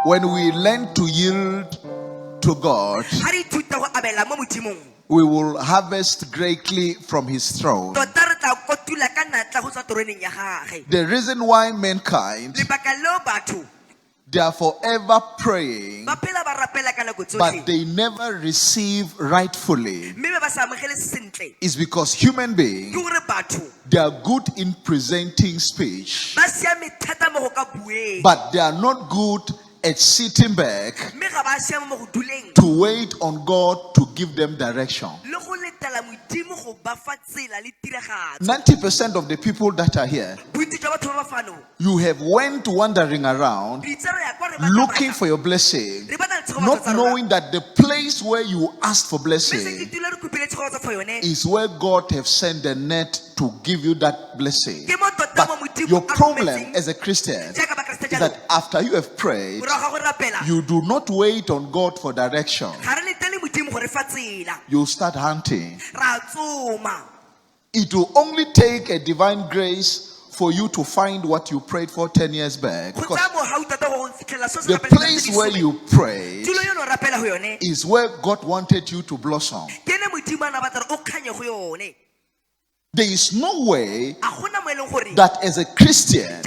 When we learn to yield to God, we will harvest greatly from His throne. The reason why mankind, they are forever praying, but they never receive rightfully, is because human beings, they are good in presenting speech, but they are not good at sitting back to wait on God to give them direction. 90% of the people that are here, you have went wandering around looking for your blessing, not knowing that the place where you asked for blessing is where God have sent the net to give you that blessing. But your problem as a Christian is that after you have prayed, you do not wait on God for direction. You start hunting. It will only take a divine grace for you to find what you prayed for 10 years back. Because the place where you prayed is where God wanted you to blossom. There is no way that as a Christian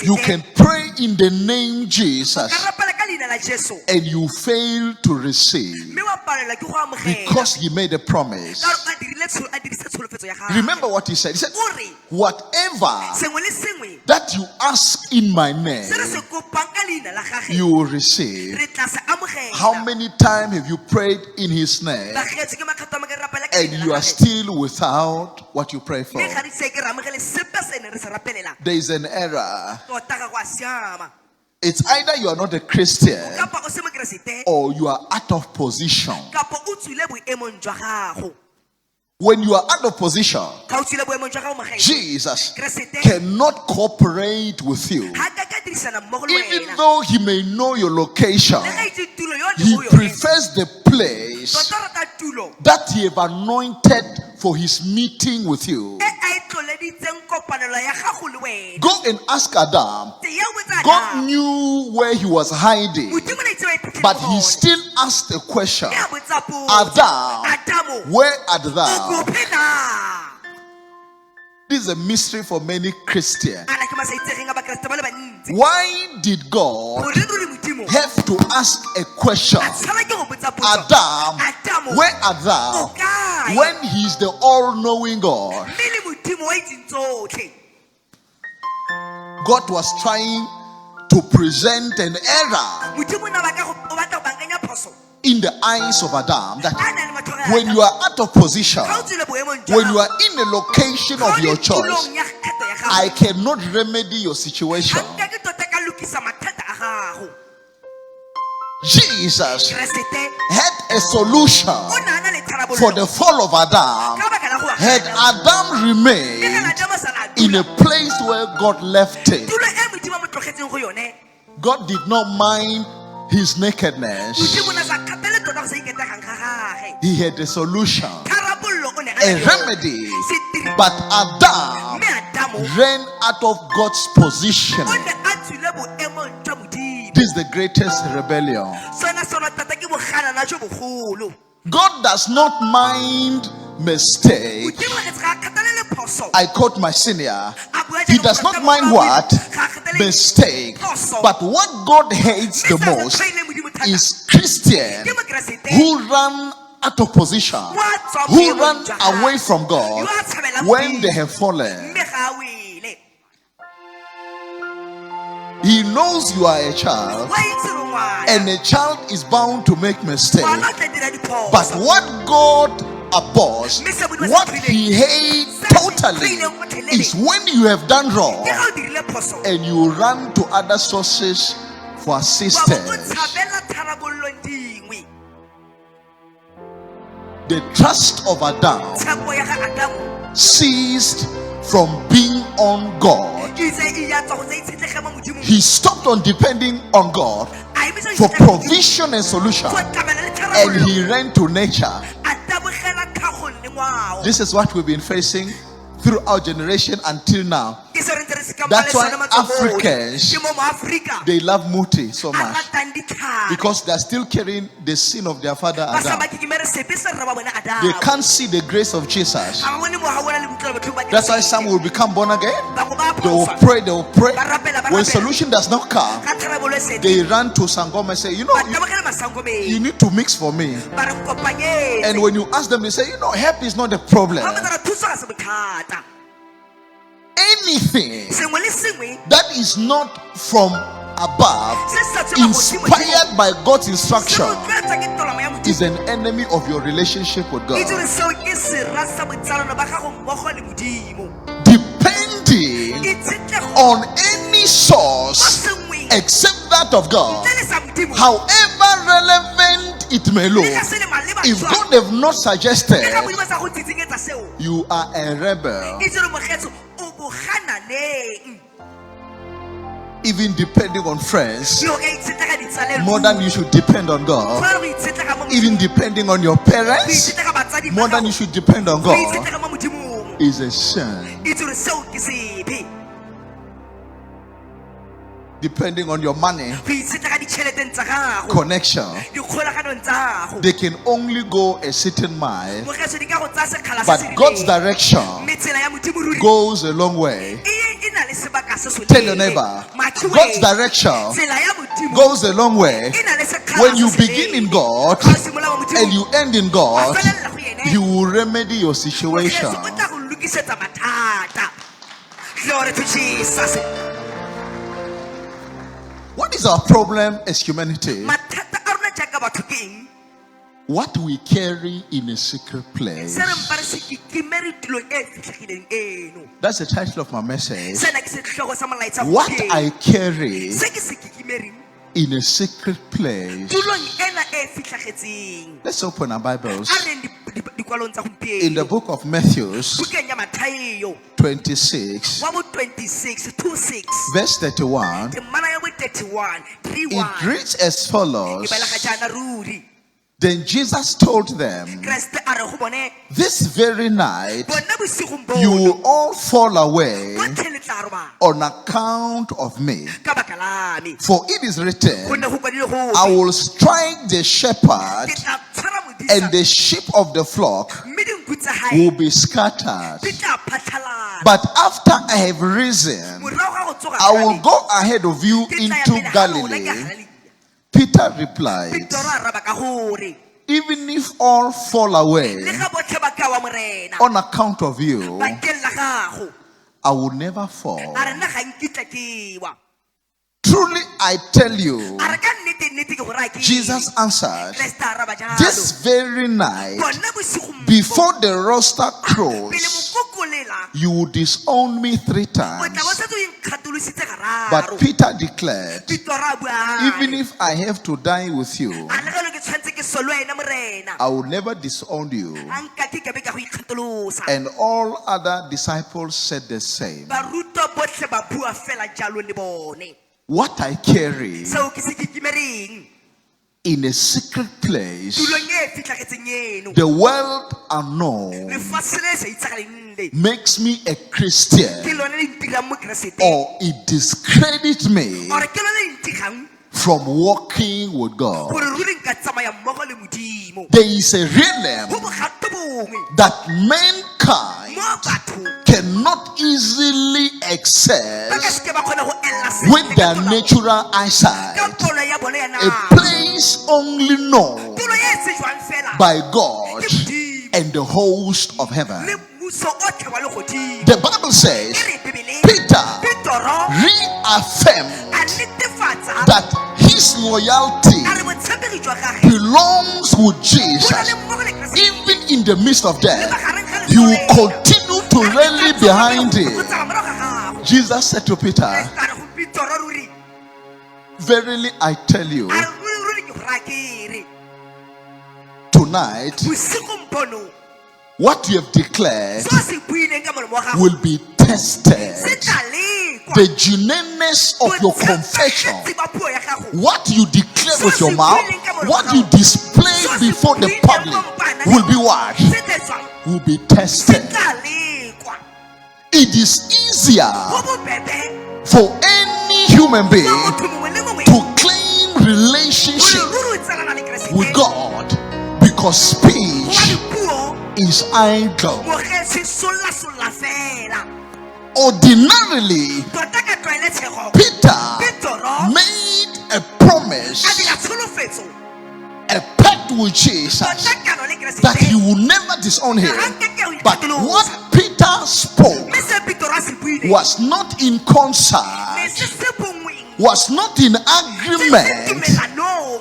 you can pray in the name Jesus and you fail to receive because He made a promise. Remember what He said. He said, whatever that you ask in my name, you will receive. How many times have you prayed in His name and you are still without what you pray for? There is an error. It's either you are not a Christian or you are out of position. When you are out of position, Jesus cannot cooperate with you. Even though He may know your location, He prefers the place that He have anointed for His meeting with you. Go and ask Adam. God knew where he was hiding, but He still asked a question. Adam, where art thou? This is a mystery for many Christians. Why did God have to ask a question? Adam, where art thou? When He's the all-knowing God. God was trying to present an error in the eyes of Adam, that when you are out of position, when you are in the location of your choice, I cannot remedy your situation. Jesus had a solution for the fall of Adam. Had Adam remained in a place where God left him, God did not mind his nakedness. He had a solution, a remedy. But Adam ran out of God's position. This is the greatest rebellion. God does not mind mistake. I quote my senior. He does not mind what? Mistake. But what God hates the most is Christians who run out of position, who run away from God when they have fallen. He knows you are a child, and a child is bound to make mistakes. But what God abhors, what He hates totally, is when you have done wrong and you run to other sources for assistance. The trust of Adam ceased from being on God. He stopped on depending on God for provision and solution, and he ran to nature. This is what we've been facing throughout generation until now. That's why Africans, they love Muti so much, because they're still carrying the sin of their father Adam. They can't see the grace of Jesus. That's why some will become born again. They will pray. When solution does not come, they run to Sangoma and say, you need to mix for me. And when you ask them, they say, help is not the problem. Anything that is not from above, inspired by God's instruction, is an enemy of your relationship with God. Depending on any source except that of God, however relevant it may look, if God have not suggested, you are a rebel. Even depending on friends more than you should depend on God. Even depending on your parents more than you should depend on God is a sin. Depending on your money connection, they can only go a certain mile, but God's direction goes a long way. Tell your neighbor, God's direction goes a long way. When you begin in God and you end in God, He will remedy your situation. Glory to Jesus. What is our problem as humanity? What we carry in a secret place. That's the title of my message. What I carry in a secret place. Let's open our Bibles in the book of Matthew 26 verse 31. It reads as follows. Then Jesus told them, this very night you will all fall away on account of me. For it is written, I will strike the shepherd, and the sheep of the flock will be scattered. But after I have risen, I will go ahead of you into Galilee. Peter replied, even if all fall away on account of you, I will never fall. Truly I tell you, Jesus answered, this very night, before the rooster crows, you will disown me 3 times. But Peter declared, even if I have to die with you, I will never disown you. And all other disciples said the same. What I carry in a secret place, the world unknown, makes me a Christian, or it discredits me from walking with God. There is a realm that mankind cannot easily access with their natural eyesight, a place only known by God and the host of heaven. The Bible says Peter reaffirmed that his loyalty belongs with Jesus. Even in the midst of death, he will continue to rally behind him. Jesus said to Peter, verily I tell you, tonight what you have declared will be tested. The genuineness of your confession, what you declare with your mouth, what you display before the public, will be what? Will be tested. It is easier for any human being to claim relationship with God because speech is idle. Ordinarily, Peter made a promise, a pact with Jesus, that he will never disown him. But what Peter spoke was not in concert, was not in agreement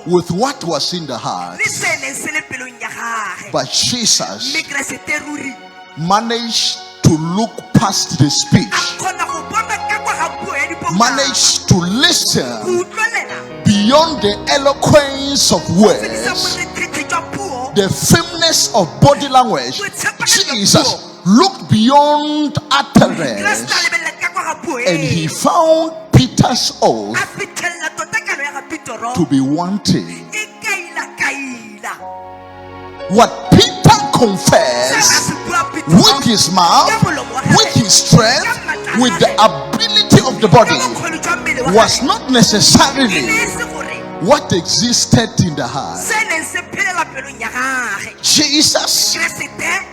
with what was in the heart. But Jesus managed to look past the speech, managed to listen beyond the eloquence of words, the firmness of body language. Jesus looked beyond utterance and he found Peter's oath to be wanting. What Peter confessed with his mouth, with his strength, with the ability of the body, was not necessarily what existed in the heart. Jesus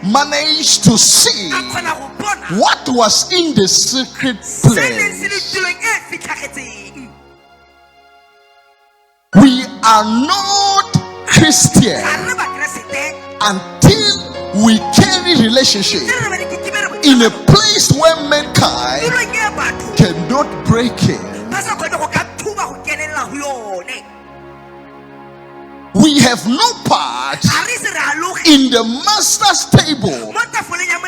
managed to see what was in the secret place. We are not Christian until we carry relationship in a place where mankind cannot break it. We have no part in the master's table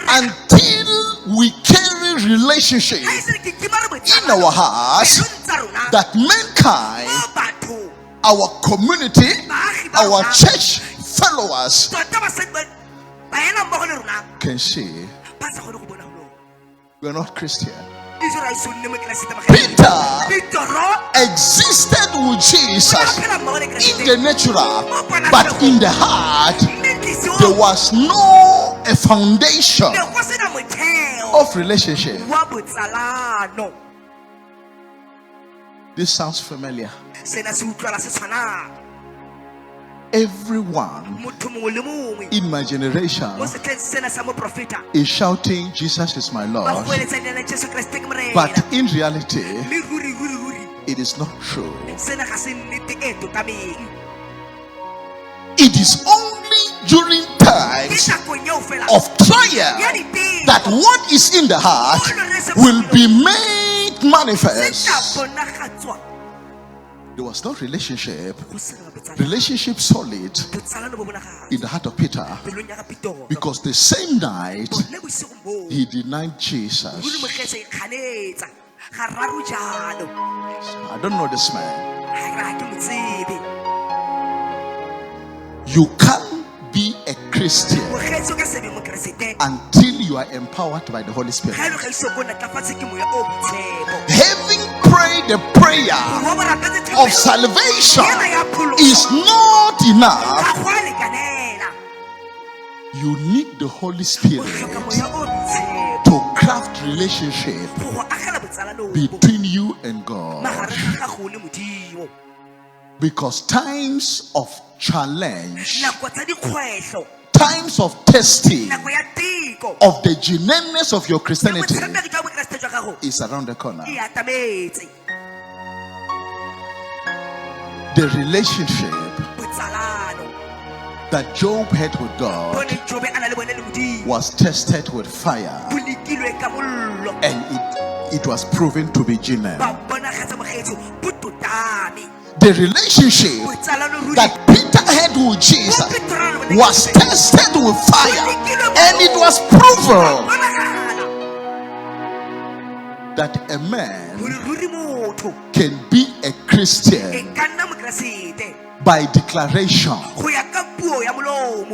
until we carry relationship in our hearts that mankind, our community, our church followers can see we are not Christian. Peter existed with Jesus in the natural, but in the heart there was no a foundation of relationship. This sounds familiar. Everyone in my generation is shouting, Jesus is my Lord. But in reality, it is not true. It is only during times of trial that what is in the heart will be made manifest. There was no relationship solid in the heart of Peter, because the same night he denied Jesus. I don't know this man. You can't be a Christian until you are empowered by the Holy Spirit. Having prayed the prayer of salvation is not enough. You need the Holy Spirit to craft relationship between you and God. Because times of challenge, times of testing of the genuineness of your Christianity is around the corner. The relationship that Job had with God was tested with fire, and it was proven to be genuine. The relationship that Peter had with Jesus was tested with fire, and it was proven that a man can be a Christian by declaration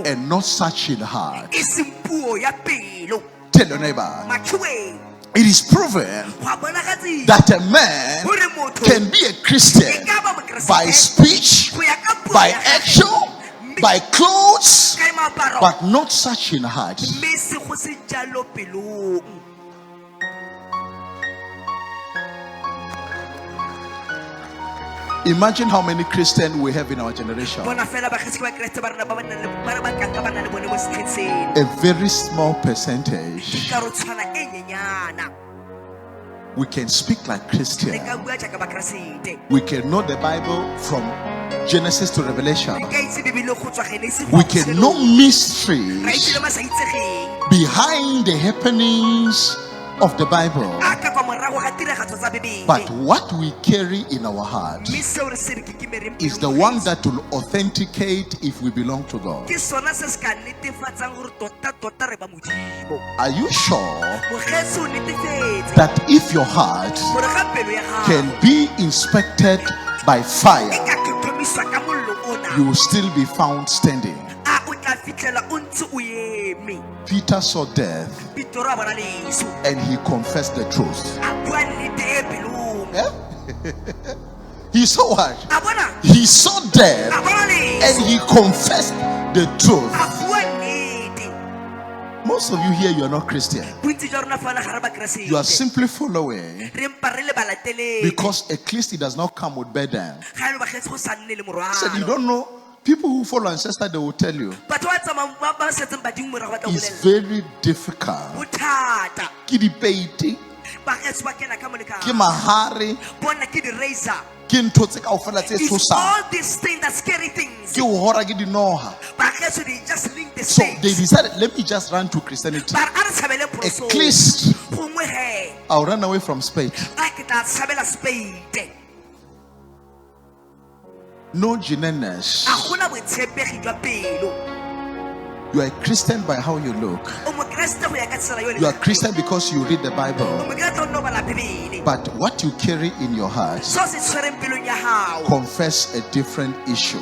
and not such in heart. Tell your neighbor, it is proven that a man can be a Christian by speech, by action, by clothes, but not such in heart. Imagine how many Christians we have in our generation. A very small percentage. We can speak like Christians. We can know the Bible from Genesis to Revelation. We can know mysteries behind the happenings of the Bible. But what we carry in our heart is the one that will authenticate if we belong to God. Are you sure that if your heart can be inspected by fire, you will still be found standing? Peter saw death and he confessed the truth. He saw what? He saw death and he confessed the truth. Most of you here, you are not Christian. You are simply following because Ecclesiastes does not come with burden. I said, you don't know. People who follow ancestors, they will tell you it's very difficult. It's all these things that scary things. So they decided, let me just run to Christianity. At least I'll run away from Spain. No genuineness. You are a Christian by how you look. You are a Christian because you read the Bible. But what you carry in your heart confess a different issue.